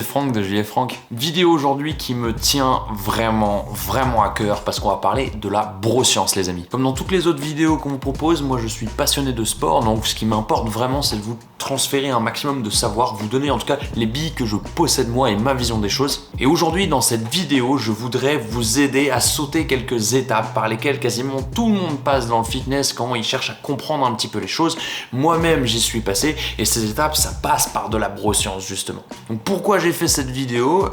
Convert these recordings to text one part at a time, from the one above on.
Franck de JF Franck. Vidéo aujourd'hui qui me tient vraiment à cœur parce qu'on va parler de la broscience les amis. Comme dans toutes les autres vidéos qu'on vous propose, moi je suis passionné de sport, donc ce qui m'importe vraiment c'est de vous transférer un maximum de savoir, vous donner en tout cas les billes que je possède moi et ma vision des choses. Et aujourd'hui dans cette vidéo, je voudrais vous aider à sauter quelques étapes par lesquelles quasiment tout le monde passe dans le fitness quand il cherche à comprendre un petit peu les choses. Moi-même j'y suis passé et ces étapes ça passe par de la broscience justement. Donc pourquoi j'ai fait cette vidéo?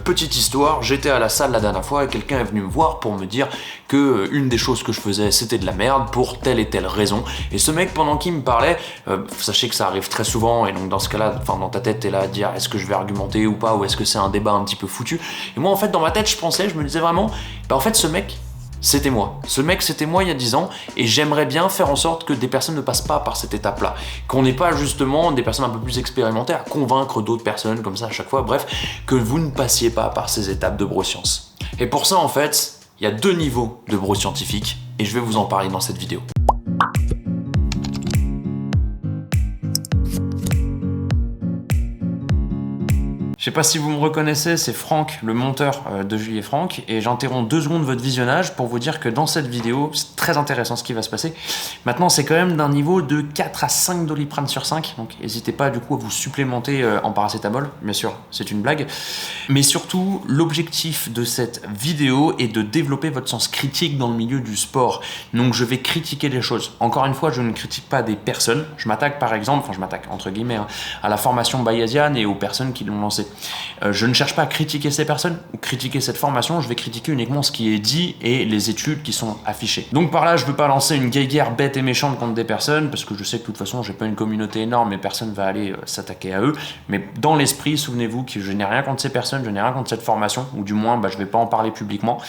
Petite histoire, j'étais à la salle la dernière fois et quelqu'un est venu me voir pour me dire que une des choses que je faisais c'était de la merde pour telle et telle raison. Et ce mec pendant qu'il me parlait, sachez que ça arrive très souvent et donc dans ce cas-là, dans ta tête t'es là à dire est-ce que je vais argumenter ou pas, ou est-ce que c'est un débat un petit peu foutu. Et moi en fait dans ma tête je me disais vraiment, en fait ce mec c'était moi. Ce mec, c'était moi il y a 10 ans et j'aimerais bien faire en sorte que des personnes ne passent pas par cette étape-là. Qu'on n'ait pas justement des personnes un peu plus expérimentées à convaincre d'autres personnes comme ça à chaque fois. Bref, que vous ne passiez pas par ces étapes de broscience. Et pour ça, en fait, il y a 2 niveaux de broscientifique et je vais vous en parler dans cette vidéo. Je sais pas si vous me reconnaissez, c'est Franck, le monteur de JF Franck, et j'interromps 2 secondes votre visionnage pour vous dire que dans cette vidéo, c'est très intéressant ce qui va se passer. Maintenant, c'est quand même d'un niveau de 4 à 5 Doliprane sur 5, donc n'hésitez pas du coup à vous supplémenter en paracétamol, bien sûr, c'est une blague. Mais surtout, l'objectif de cette vidéo est de développer votre sens critique dans le milieu du sport. Donc je vais critiquer les choses. Encore une fois, je ne critique pas des personnes, je m'attaque par exemple, je m'attaque entre guillemets, à la formation Bayesian et aux personnes qui l'ont lancée. Je ne cherche pas à critiquer ces personnes ou critiquer cette formation, je vais critiquer uniquement ce qui est dit et les études qui sont affichées. Donc par là, je ne veux pas lancer une guerre bête et méchante contre des personnes parce que je sais que de toute façon, j'ai pas une communauté énorme et personne ne va aller s'attaquer à eux. Mais dans l'esprit, souvenez-vous que je n'ai rien contre ces personnes, je n'ai rien contre cette formation, ou du moins, je ne vais pas en parler publiquement.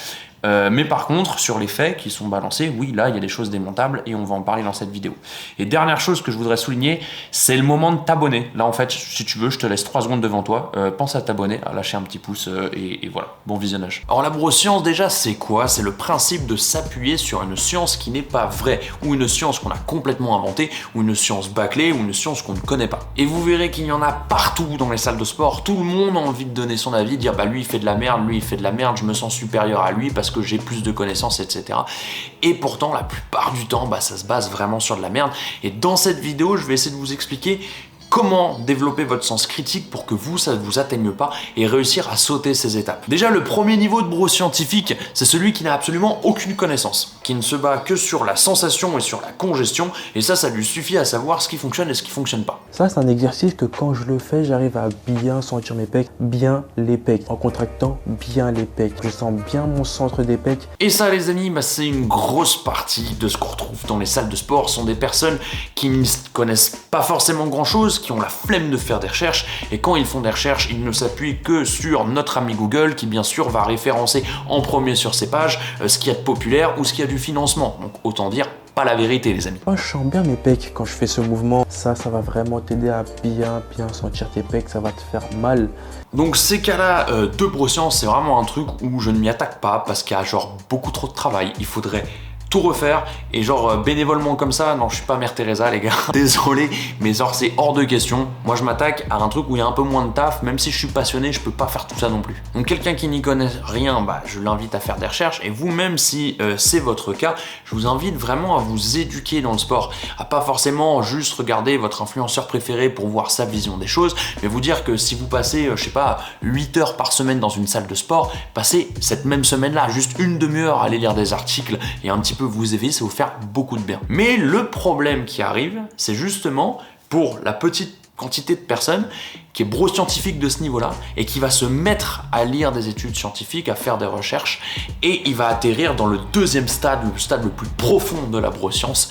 Mais par contre, sur les faits qui sont balancés, oui, là, il y a des choses démontables et on va en parler dans cette vidéo. Et dernière chose que je voudrais souligner, c'est le moment de t'abonner. Là, en fait, si tu veux, je te laisse 3 secondes devant toi. Pense à t'abonner, à lâcher un petit pouce et voilà, bon visionnage. Alors, la broscience, déjà, c'est quoi? C'est le principe de s'appuyer sur une science qui n'est pas vraie, ou une science qu'on a complètement inventée, ou une science bâclée, ou une science qu'on ne connaît pas. Et vous verrez qu'il y en a partout dans les salles de sport. Tout le monde a envie de donner son avis, de dire lui, il fait de la merde, lui, il fait de la merde, je me sens supérieur à lui parce que j'ai plus de connaissances, etc. Et pourtant, la plupart du temps, ça se base vraiment sur de la merde. Et dans cette vidéo, je vais essayer de vous expliquer comment développer votre sens critique pour que vous, ça ne vous atteigne pas et réussir à sauter ces étapes. Déjà, le premier niveau de broscientifique, c'est celui qui n'a absolument aucune connaissance, qui ne se bat que sur la sensation et sur la congestion, et ça lui suffit à savoir ce qui fonctionne et ce qui fonctionne pas. Ça, c'est un exercice que quand je le fais, j'arrive à bien sentir mes pecs, bien les pecs, en contractant bien les pecs. Je sens bien mon centre des pecs. Et ça, les amis, c'est une grosse partie de ce qu'on retrouve dans les salles de sport. Ce sont des personnes qui ne connaissent pas forcément grand-chose, qui ont la flemme de faire des recherches, et quand ils font des recherches, ils ne s'appuient que sur notre ami Google, qui bien sûr va référencer en premier sur ses pages ce qu'il y a de populaire ou ce qu'il y a du financement. Donc autant dire pas la vérité, les amis. Moi, je sens bien mes pecs quand je fais ce mouvement. Ça va vraiment t'aider à bien sentir tes pecs, ça va te faire mal. Donc ces cas-là de broscience, c'est vraiment un truc où je ne m'y attaque pas parce qu'il y a beaucoup trop de travail. Il faudrait tout refaire et bénévolement comme ça, non, je suis pas Mère Teresa les gars, désolé, mais c'est hors de question. Moi je m'attaque à un truc où il y a un peu moins de taf, même si je suis passionné, je peux pas faire tout ça non plus. Donc quelqu'un qui n'y connaît rien, je l'invite à faire des recherches, et vous-même si c'est votre cas, je vous invite vraiment à vous éduquer dans le sport, à pas forcément juste regarder votre influenceur préféré pour voir sa vision des choses, mais vous dire que si vous passez, je sais pas, 8 heures par semaine dans une salle de sport, passez cette même semaine-là juste une demi-heure à aller lire des articles et un petit peu vous éveiller, ça va vous faire beaucoup de bien. Mais le problème qui arrive, c'est justement pour la petite quantité de personnes qui est broscientifique de ce niveau-là et qui va se mettre à lire des études scientifiques, à faire des recherches, et il va atterrir dans le deuxième stade, le stade le plus profond de la broscience.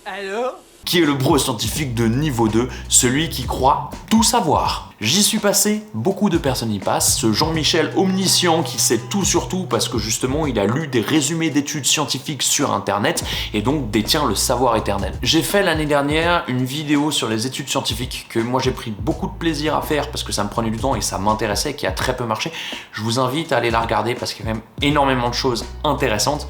Allô ? Qui est le broscientifique de niveau 2, celui qui croit tout savoir. J'y suis passé, beaucoup de personnes y passent, ce Jean-Michel omniscient qui sait tout sur tout parce que justement il a lu des résumés d'études scientifiques sur internet et donc détient le savoir éternel. J'ai fait l'année dernière une vidéo sur les études scientifiques que moi j'ai pris beaucoup de plaisir à faire parce que ça me prenait du temps et ça m'intéressait, qui a très peu marché. Je vous invite à aller la regarder parce qu'il y a quand même énormément de choses intéressantes.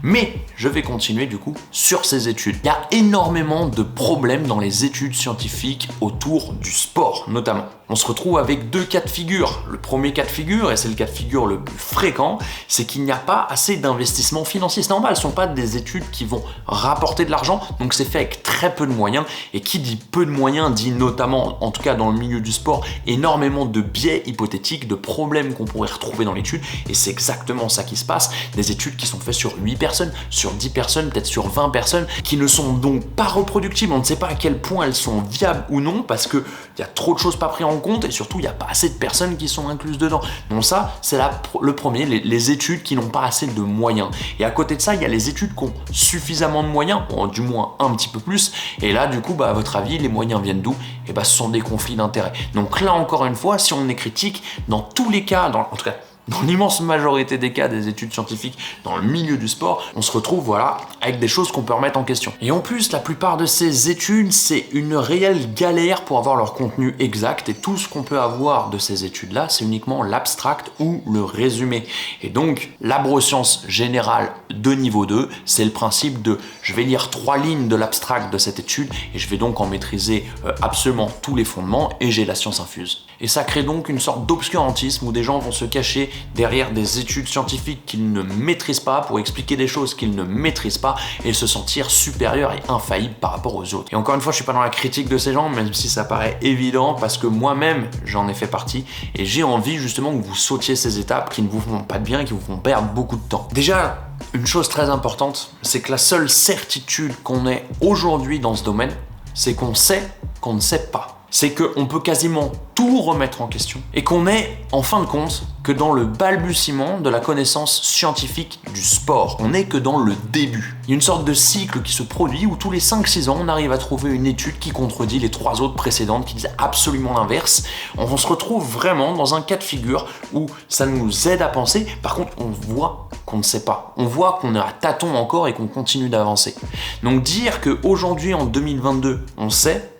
Mais je vais continuer du coup sur ces études. Il y a énormément de problèmes dans les études scientifiques autour du sport notamment. on se retrouve avec deux cas de figure. Le premier cas de figure, et c'est le cas de figure le plus fréquent, c'est qu'il n'y a pas assez d'investissement financier. C'est normal, ce ne sont pas des études qui vont rapporter de l'argent, donc c'est fait avec très peu de moyens. Et qui dit peu de moyens dit notamment, en tout cas dans le milieu du sport, énormément de biais hypothétiques, de problèmes qu'on pourrait retrouver dans l'étude. Et c'est exactement ça qui se passe. Des études qui sont faites sur 8 personnes, sur 10 personnes, peut-être sur 20 personnes, qui ne sont donc pas reproductibles. On ne sait pas à quel point elles sont viables ou non, parce qu'il y a trop de choses pas prises en compte, et surtout, il n'y a pas assez de personnes qui sont incluses dedans. Donc ça, c'est le premier, les études qui n'ont pas assez de moyens. Et à côté de ça, il y a les études qui ont suffisamment de moyens, du moins un petit peu plus, et là, du coup, à votre avis, les moyens viennent d'où? Et ce sont des conflits d'intérêts. Donc là, encore une fois, si on est critique, dans tous les cas, en tout cas, dans l'immense majorité des cas des études scientifiques dans le milieu du sport, on se retrouve voilà, avec des choses qu'on peut remettre en question. Et en plus, la plupart de ces études, c'est une réelle galère pour avoir leur contenu exact, et tout ce qu'on peut avoir de ces études-là, c'est uniquement l'abstract ou le résumé. Et donc, l'abroscience générale de niveau 2, c'est le principe de je vais lire 3 lignes de l'abstract de cette étude et je vais donc en maîtriser absolument tous les fondements, et j'ai la science infuse. Et ça crée donc une sorte d'obscurantisme où des gens vont se cacher derrière des études scientifiques qu'ils ne maîtrisent pas pour expliquer des choses qu'ils ne maîtrisent pas et se sentir supérieur et infaillible par rapport aux autres. Et encore une fois, je suis pas dans la critique de ces gens, même si ça paraît évident, parce que moi-même, j'en ai fait partie, et j'ai envie justement que vous sautiez ces étapes qui ne vous font pas de bien et qui vous font perdre beaucoup de temps. Déjà, une chose très importante, c'est que la seule certitude qu'on ait aujourd'hui dans ce domaine, c'est qu'on sait qu'on ne sait pas. C'est qu'on peut quasiment tout remettre en question et qu'on est, en fin de compte, que dans le balbutiement de la connaissance scientifique du sport. On n'est que dans le début. Il y a une sorte de cycle qui se produit où tous les 5-6 ans, on arrive à trouver une étude qui contredit les 3 autres précédentes qui disent absolument l'inverse. On se retrouve vraiment dans un cas de figure où ça nous aide à penser. Par contre, on voit qu'on ne sait pas. On voit qu'on est à tâtons encore et qu'on continue d'avancer. Donc dire qu'aujourd'hui, en 2022, on sait,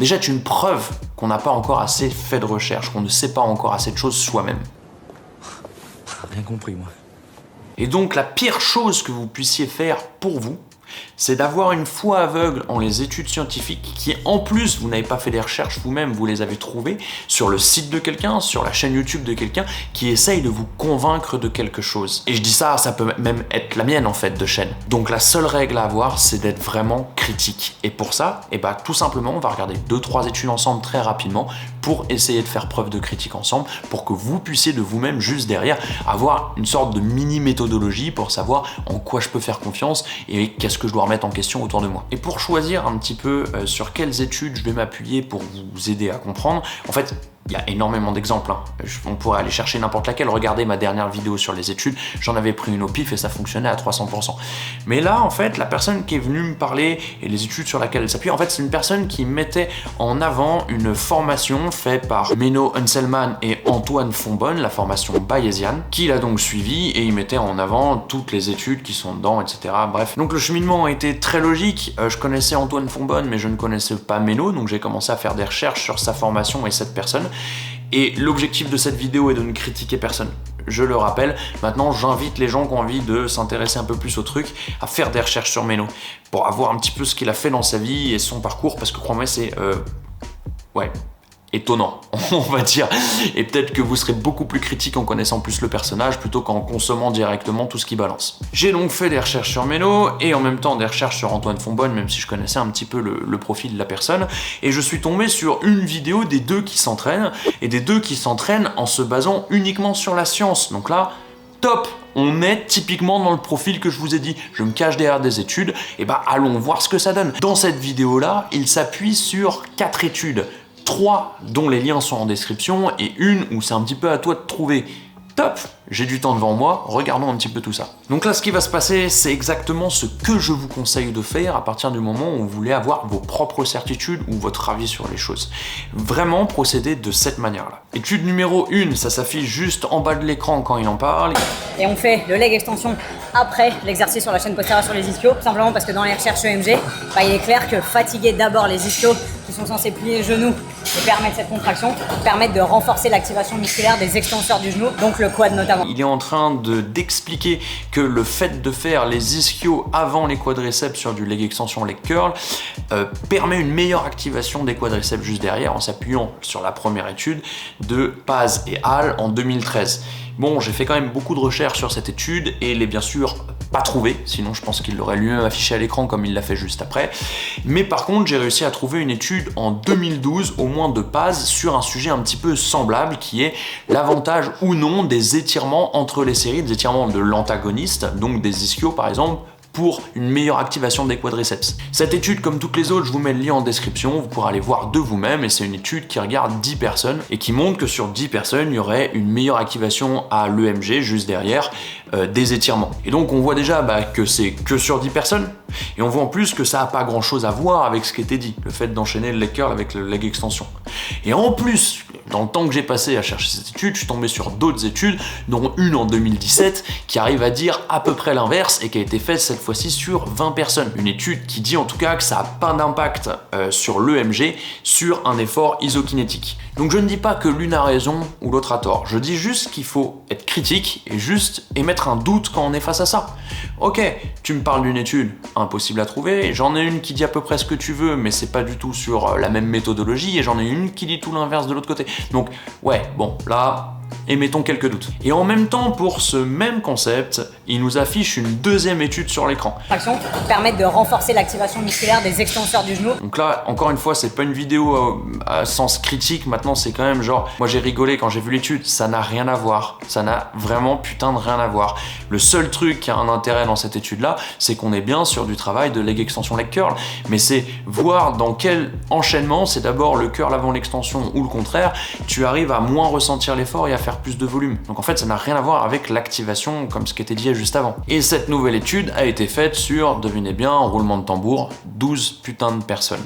déjà, c'est une preuve qu'on n'a pas encore assez fait de recherche, qu'on ne sait pas encore assez de choses soi-même. Rien compris, moi. Et donc, la pire chose que vous puissiez faire pour vous, c'est d'avoir une foi aveugle en les études scientifiques qui, en plus, vous n'avez pas fait des recherches vous-même, vous les avez trouvées sur le site de quelqu'un, sur la chaîne YouTube de quelqu'un qui essaye de vous convaincre de quelque chose. Et je dis ça, ça peut même être la mienne en fait de chaîne. Donc la seule règle à avoir, c'est d'être vraiment critique. Et pour ça, tout simplement, on va regarder 2-3 études ensemble très rapidement pour essayer de faire preuve de critique ensemble, pour que vous puissiez de vous-même juste derrière avoir une sorte de mini méthodologie pour savoir en quoi je peux faire confiance et qu'est-ce que je dois remettre en question autour de moi. Et pour choisir un petit peu sur quelles études je vais m'appuyer pour vous aider à comprendre, en fait, il y a énormément d'exemples. On pourrait aller chercher n'importe laquelle. Regardez ma dernière vidéo sur les études, j'en avais pris une au pif et ça fonctionnait à 300%. Mais là, en fait, la personne qui est venue me parler et les études sur lesquelles elle s'appuie, en fait, c'est une personne qui mettait en avant une formation faite par Menno Henselman et Antoine Fonbonne, la formation bayésienne, qu'il a donc suivi et il mettait en avant toutes les études qui sont dedans, etc. Bref. Donc le cheminement a été très logique. Je connaissais Antoine Fonbonne, mais je ne connaissais pas Menno, donc j'ai commencé à faire des recherches sur sa formation et cette personne. Et l'objectif de cette vidéo est de ne critiquer personne. Je le rappelle, maintenant j'invite les gens qui ont envie de s'intéresser un peu plus au truc à faire des recherches sur Menno pour avoir un petit peu ce qu'il a fait dans sa vie et son parcours, parce que crois-moi, c'est étonnant, on va dire. Et peut-être que vous serez beaucoup plus critique en connaissant plus le personnage plutôt qu'en consommant directement tout ce qu'il balance. J'ai donc fait des recherches sur Menno et en même temps des recherches sur Antoine Fonbonne, même si je connaissais un petit peu le profil de la personne, et je suis tombé sur une vidéo des deux qui s'entraînent, et des deux qui s'entraînent en se basant uniquement sur la science. Donc là, top! On est typiquement dans le profil que je vous ai dit. Je me cache derrière des études, et allons voir ce que ça donne. Dans cette vidéo-là, il s'appuie sur 4 études. 3 dont les liens sont en description et une où c'est un petit peu à toi de trouver. Top! J'ai du temps devant moi, regardons un petit peu tout ça. Donc là, ce qui va se passer, c'est exactement ce que je vous conseille de faire à partir du moment où vous voulez avoir vos propres certitudes ou votre avis sur les choses. Vraiment procéder de cette manière-là. Étude numéro 1, ça s'affiche juste en bas de l'écran quand il en parle. Et on fait le leg extension après l'exercice sur la chaîne postérieure sur les ischios, tout simplement parce que dans les recherches EMG, il est clair que fatiguer d'abord les ischios qui sont censés plier les genoux et permettre cette contraction, permettre de renforcer l'activation musculaire des extenseurs du genou, donc le quad notamment. Il est en train d'expliquer que le fait de faire les ischios avant les quadriceps sur du leg extension leg curl permet une meilleure activation des quadriceps juste derrière en s'appuyant sur la première étude de Paz et Hall en 2013. Bon, j'ai fait quand même beaucoup de recherches sur cette étude et l'ai bien sûr pas trouvée, sinon je pense qu'il l'aurait lui-même affiché à l'écran comme il l'a fait juste après. Mais par contre, j'ai réussi à trouver une étude en 2012, au moins de Paz, sur un sujet un petit peu semblable qui est l'avantage ou non des étirements entre les séries, des étirements de l'antagoniste, donc des ischios par exemple, pour une meilleure activation des quadriceps. Cette étude, comme toutes les autres, je vous mets le lien en description, vous pourrez aller voir de vous-même, et c'est une étude qui regarde 10 personnes et qui montre que sur 10 personnes, il y aurait une meilleure activation à l'EMG, juste derrière, des étirements. Et donc on voit déjà que c'est que sur 10 personnes, et on voit en plus que ça n'a pas grand-chose à voir avec ce qui était dit, le fait d'enchaîner le leg curl avec le leg extension. Et en plus, dans le temps que j'ai passé à chercher cette étude, je suis tombé sur d'autres études, dont une en 2017, qui arrive à dire à peu près l'inverse et qui a été faite cette fois-ci sur 20 personnes. Une étude qui dit en tout cas que ça n'a pas d'impact sur l'EMG, sur un effort isokinétique. Donc je ne dis pas que l'une a raison ou l'autre a tort, je dis juste qu'il faut être critique et juste émettre un doute quand on est face à ça. Ok, tu me parles d'une étude impossible à trouver, j'en ai une qui dit à peu près ce que tu veux, mais c'est pas du tout sur la même méthodologie, et j'en ai une qui dit tout l'inverse de l'autre côté. Donc ouais, bon, là, émettons quelques doutes. Et en même temps, pour ce même concept, il nous affiche une deuxième étude sur l'écran. Contraction permettent de renforcer l'activation musculaire des extenseurs du genou. Donc là, encore une fois, c'est pas une vidéo à sens critique, maintenant c'est quand même genre, moi j'ai rigolé quand j'ai vu l'étude, ça n'a rien à voir, ça n'a vraiment putain de rien à voir. Le seul truc qui a un intérêt dans cette étude-là, c'est qu'on est bien sur du travail de leg extension leg curl, mais c'est voir dans quel enchaînement, c'est d'abord le curl avant l'extension ou le contraire, tu arrives à moins ressentir l'effort et à faire plus de volume. Donc en fait, ça n'a rien à voir avec l'activation comme ce qui était dit juste avant. Et cette nouvelle étude a été faite sur, devinez bien, roulement de tambour, 12 putains de personnes.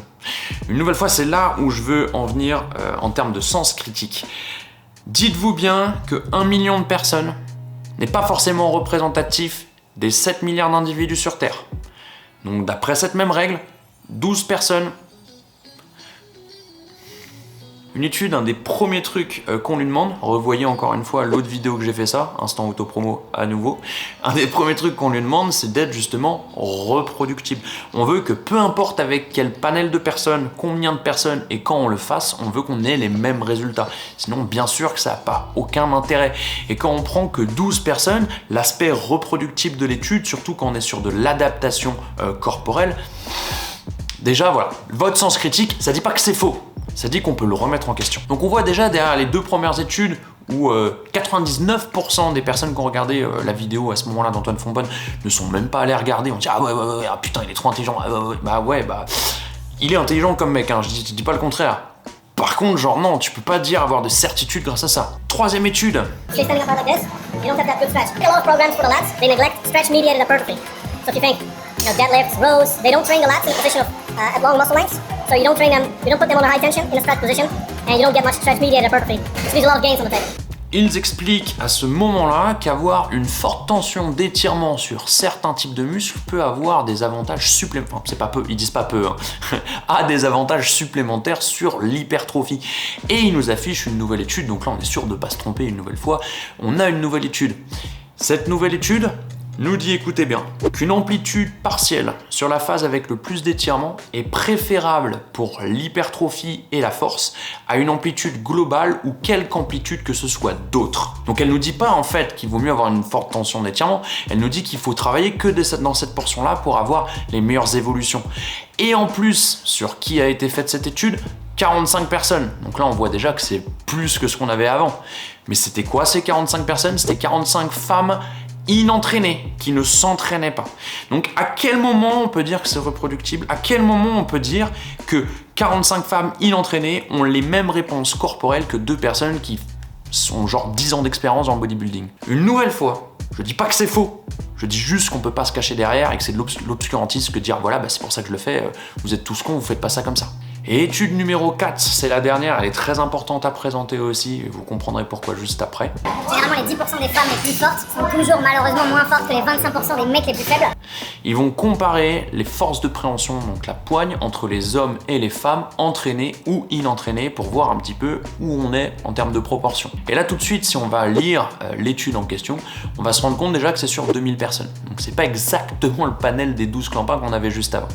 Une nouvelle fois, c'est là où je veux en venir en termes de sens critique. Dites-vous bien que 1 million de personnes n'est pas forcément représentatif des 7 milliards d'individus sur Terre. Donc d'après cette même règle, 12 personnes. Une étude, un des premiers trucs qu'on lui demande, revoyez encore une fois l'autre vidéo que j'ai fait ça, instant autopromo à nouveau, un des premiers trucs qu'on lui demande, c'est d'être justement reproductible. On veut que peu importe avec quel panel de personnes, combien de personnes et quand on le fasse, on veut qu'on ait les mêmes résultats. Sinon, bien sûr que ça n'a pas aucun intérêt. Et quand on prend que 12 personnes, l'aspect reproductible de l'étude, surtout quand on est sur de l'adaptation corporelle, déjà voilà, votre sens critique, ça dit pas que c'est faux. Ça dit qu'on peut le remettre en question. Donc on voit déjà derrière les deux premières études où 99% des personnes qui ont regardé la vidéo à ce moment-là d'Antoine Fonbonne ne sont même pas allées regarder. On dit ah ouais, ah putain il est trop intelligent, il est intelligent comme mec, hein, je dis pas le contraire. Par contre, genre non, tu peux pas dire avoir de certitude grâce à ça. Troisième étude. You're standing up like this, you don't have that good stretch. A lot of programs for the lats, they neglect stretch mediated hypertrophy. So if you think, deadlifts, rows, they don't train the lats in a position of at long muscle lengths. So you don't train them, you don't put them on a high tension in a stretch position, and you don't get much stretch mediated hypertrophy. This leaves a lot of gains on the table. Ils expliquent à ce moment-là qu'avoir une forte tension d'étirement sur certains types de muscles peut avoir des avantages supplémentaires. Enfin, c'est pas peu, ils disent pas peu, hein. A des avantages supplémentaires sur l'hypertrophie. Et ils nous affichent une nouvelle étude, donc là on est sûr de pas se tromper une nouvelle fois. On a une nouvelle étude. Cette nouvelle étude nous dit, écoutez bien, qu'une amplitude partielle sur la phase avec le plus d'étirement est préférable pour l'hypertrophie et la force à une amplitude globale ou quelque amplitude que ce soit d'autre. Donc elle nous dit pas en fait qu'il vaut mieux avoir une forte tension d'étirement, elle nous dit qu'il faut travailler que dans cette portion-là pour avoir les meilleures évolutions. Et en plus, sur qui a été faite cette étude ? 45 personnes. Donc là, on voit déjà que c'est plus que ce qu'on avait avant. Mais c'était quoi ces 45 personnes ? C'était 45 femmes inentraînées, qui ne s'entraînaient pas. Donc à quel moment on peut dire que c'est reproductible ? À quel moment on peut dire que 45 femmes inentraînées ont les mêmes réponses corporelles que 2 personnes qui sont genre 10 ans d'expérience en bodybuilding ? Une nouvelle fois, je dis pas que c'est faux, je dis juste qu'on peut pas se cacher derrière et que c'est de l'obscurantisme que de dire voilà, c'est pour ça que je le fais, vous êtes tous cons, vous faites pas ça comme ça. Et étude numéro 4, c'est la dernière, elle est très importante à présenter aussi, et vous comprendrez pourquoi juste après. Généralement, les 10% des femmes les plus fortes sont toujours malheureusement moins fortes que les 25% des mecs les plus faibles. Ils vont comparer les forces de préhension, donc la poigne, entre les hommes et les femmes entraînés ou inentraînés pour voir un petit peu où on est en termes de proportion. Et là tout de suite, si on va lire l'étude en question, on va se rendre compte déjà que c'est sur 2000 personnes. Donc c'est pas exactement le panel des 12 clampins qu'on avait juste avant.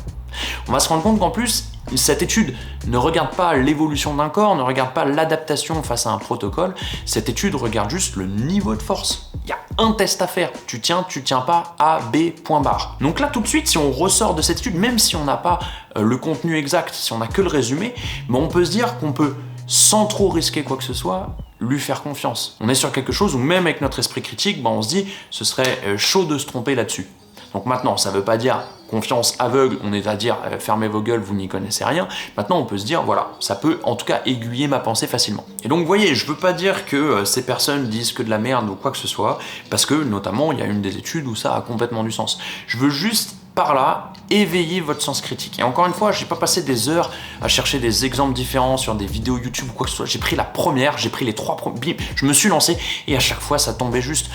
On va se rendre compte qu'en plus, cette étude ne regarde pas l'évolution d'un corps, ne regarde pas l'adaptation face à un protocole. Cette étude regarde juste le niveau de force. Il y a un test à faire. Tu tiens pas, A, B, point barre. Donc là, tout de suite, si on ressort de cette étude, même si on n'a pas le contenu exact, si on n'a que le résumé, mais on peut se dire qu'on peut, sans trop risquer quoi que ce soit, lui faire confiance. On est sur quelque chose où même avec notre esprit critique, on se dit ce serait chaud de se tromper là-dessus. Donc maintenant, ça ne veut pas dire confiance aveugle, on est à dire fermez vos gueules, vous n'y connaissez rien. Maintenant, on peut se dire, voilà, ça peut en tout cas aiguiller ma pensée facilement. Et donc, vous voyez, je ne veux pas dire que ces personnes disent que de la merde ou quoi que ce soit, parce que notamment, il y a une des études où ça a complètement du sens. Je veux juste par là, éveiller votre sens critique. Et encore une fois, je n'ai pas passé des heures à chercher des exemples différents sur des vidéos YouTube ou quoi que ce soit. J'ai pris la première, j'ai pris les 3 premières, bim, je me suis lancé et à chaque fois, ça tombait juste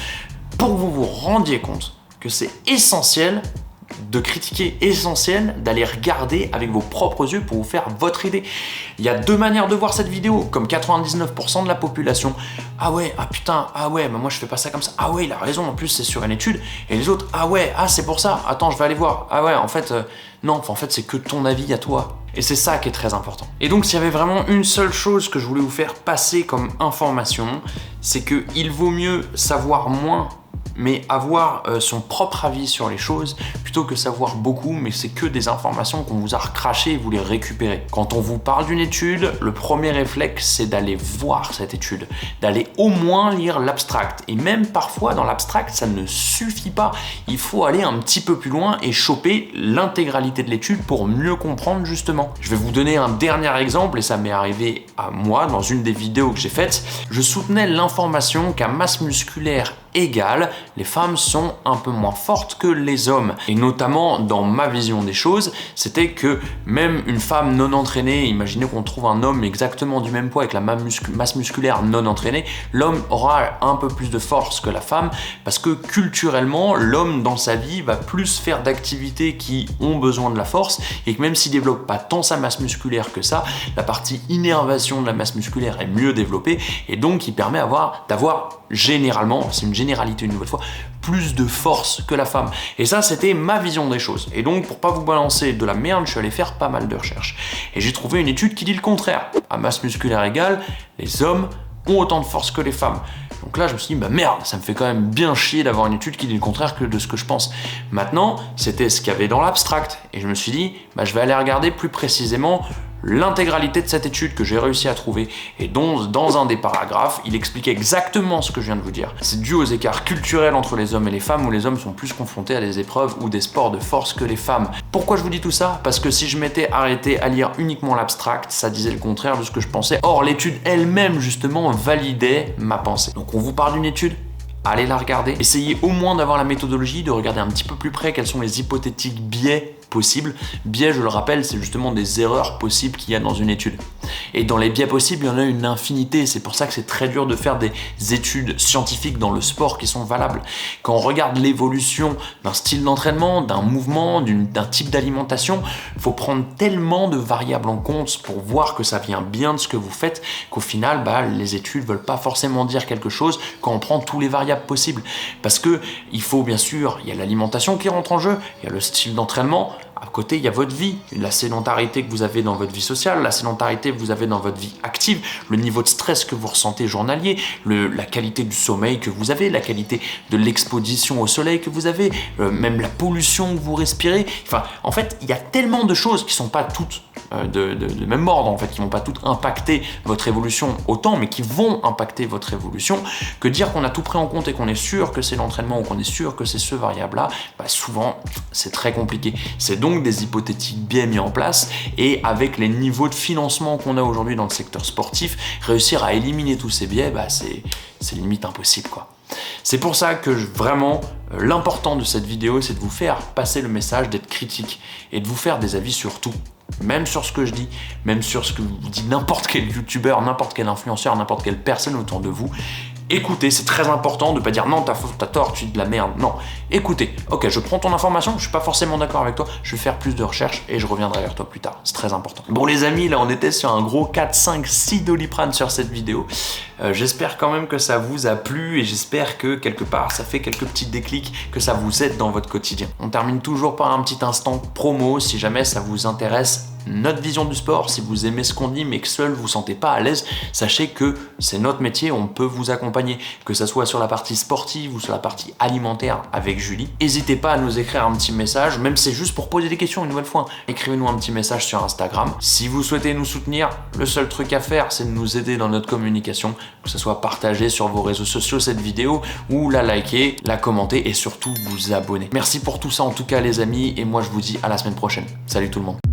pour que vous vous rendiez compte que c'est essentiel de critiquer, essentiel d'aller regarder avec vos propres yeux pour vous faire votre idée. Il y a 2 manières de voir cette vidéo, comme 99% de la population. Ah ouais, ah putain, ah ouais, mais moi je fais pas ça comme ça. Ah ouais, il a raison, en plus c'est sur une étude. Et les autres, ah ouais, ah c'est pour ça, attends, je vais aller voir. Ah ouais, en fait, non, en fait c'est que ton avis à toi. Et c'est ça qui est très important. Et donc s'il y avait vraiment une seule chose que je voulais vous faire passer comme information, c'est que il vaut mieux savoir moins mais avoir son propre avis sur les choses plutôt que savoir beaucoup, mais c'est que des informations qu'on vous a recrachées et vous les récupérez. Quand on vous parle d'une étude, le premier réflexe c'est d'aller voir cette étude, d'aller au moins lire l'abstract. Et même parfois dans l'abstract, ça ne suffit pas. Il faut aller un petit peu plus loin et choper l'intégralité de l'étude pour mieux comprendre justement. Je vais vous donner un dernier exemple et ça m'est arrivé à moi dans une des vidéos que j'ai faites. Je soutenais l'information qu'à masse musculaire égale, les femmes sont un peu moins fortes que les hommes. Et notamment, dans ma vision des choses, c'était que même une femme non entraînée, imaginez qu'on trouve un homme exactement du même poids avec la masse musculaire non entraînée, l'homme aura un peu plus de force que la femme parce que culturellement, l'homme dans sa vie va plus faire d'activités qui ont besoin de la force et que même s'il développe pas tant sa masse musculaire que ça, la partie innervation de la masse musculaire est mieux développée et donc il permet d'avoir généralement, c'est une généralité une nouvelle fois, plus de force que la femme. Et ça, c'était ma vision des choses. Et donc, pour pas vous balancer de la merde, je suis allé faire pas mal de recherches. Et j'ai trouvé une étude qui dit le contraire. À masse musculaire égale, les hommes ont autant de force que les femmes. Donc là, je me suis dit, bah merde, ça me fait quand même bien chier d'avoir une étude qui dit le contraire que de ce que je pense. Maintenant, c'était ce qu'il y avait dans l'abstract. Et je me suis dit, bah je vais aller regarder plus précisément l'intégralité de cette étude que j'ai réussi à trouver et dont dans un des paragraphes, il expliquait exactement ce que je viens de vous dire. C'est dû aux écarts culturels entre les hommes et les femmes où les hommes sont plus confrontés à des épreuves ou des sports de force que les femmes. Pourquoi je vous dis tout ça? Parce que si je m'étais arrêté à lire uniquement l'abstract, ça disait le contraire de ce que je pensais. Or, l'étude elle-même, justement, validait ma pensée. Donc on vous parle d'une étude, allez la regarder. Essayez au moins d'avoir la méthodologie, de regarder un petit peu plus près quels sont les hypothétiques biais possibles. Biais, je le rappelle, c'est justement des erreurs possibles qu'il y a dans une étude. Et dans les biais possibles, il y en a une infinité. C'est pour ça que c'est très dur de faire des études scientifiques dans le sport qui sont valables. Quand on regarde l'évolution d'un style d'entraînement, d'un mouvement, d'un type d'alimentation, il faut prendre tellement de variables en compte pour voir que ça vient bien de ce que vous faites qu'au final, les études ne veulent pas forcément dire quelque chose quand on prend tous les variables possibles. Parce que il faut bien sûr, il y a l'alimentation qui rentre en jeu, il y a le style d'entraînement. À côté, il y a votre vie, la sédentarité que vous avez dans votre vie sociale, la sédentarité que vous avez dans votre vie active, le niveau de stress que vous ressentez journalier, la qualité du sommeil que vous avez, la qualité de l'exposition au soleil que vous avez, même la pollution que vous respirez. Enfin, en fait, il y a tellement de choses qui ne sont pas toutes de même ordre, en fait, qui ne vont pas toutes impacter votre évolution autant, mais qui vont impacter votre évolution, que dire qu'on a tout pris en compte et qu'on est sûr que c'est l'entraînement ou qu'on est sûr que c'est ce variable-là, souvent, c'est très compliqué. C'est donc des hypothétiques biais mis en place et avec les niveaux de financement qu'on a aujourd'hui dans le secteur sportif, réussir à éliminer tous ces biais, c'est limite impossible, quoi. C'est pour ça que vraiment, l'important de cette vidéo, c'est de vous faire passer le message d'être critique et de vous faire des avis sur tout. même sur ce que je dis, même sur ce que vous dit n'importe quel youtubeur, n'importe quel influenceur, n'importe quelle personne autour de vous. Écoutez, c'est très important de pas dire non, t'as tort, tu dis de la merde. Non, écoutez, ok, je prends ton information, je suis pas forcément d'accord avec toi, je vais faire plus de recherches et je reviendrai vers toi plus tard. C'est très important. Bon les amis, là on était sur un gros 4, 5, 6 Doliprane sur cette vidéo. J'espère quand même que ça vous a plu et j'espère que quelque part ça fait quelques petits déclics, que ça vous aide dans votre quotidien. On termine toujours par un petit instant promo si jamais ça vous intéresse. Notre vision du sport, si vous aimez ce qu'on dit mais que seul vous sentez pas à l'aise, sachez que c'est notre métier, on peut vous accompagner, que ça soit sur la partie sportive ou sur la partie alimentaire avec Julie. N'hésitez pas à nous écrire un petit message, même si c'est juste pour poser des questions une nouvelle fois. Écrivez-nous un petit message sur Instagram. Si vous souhaitez nous soutenir, le seul truc à faire, c'est de nous aider dans notre communication, que ce soit partager sur vos réseaux sociaux cette vidéo ou la liker, la commenter et surtout vous abonner. Merci pour tout ça en tout cas les amis et moi je vous dis à la semaine prochaine. Salut tout le monde.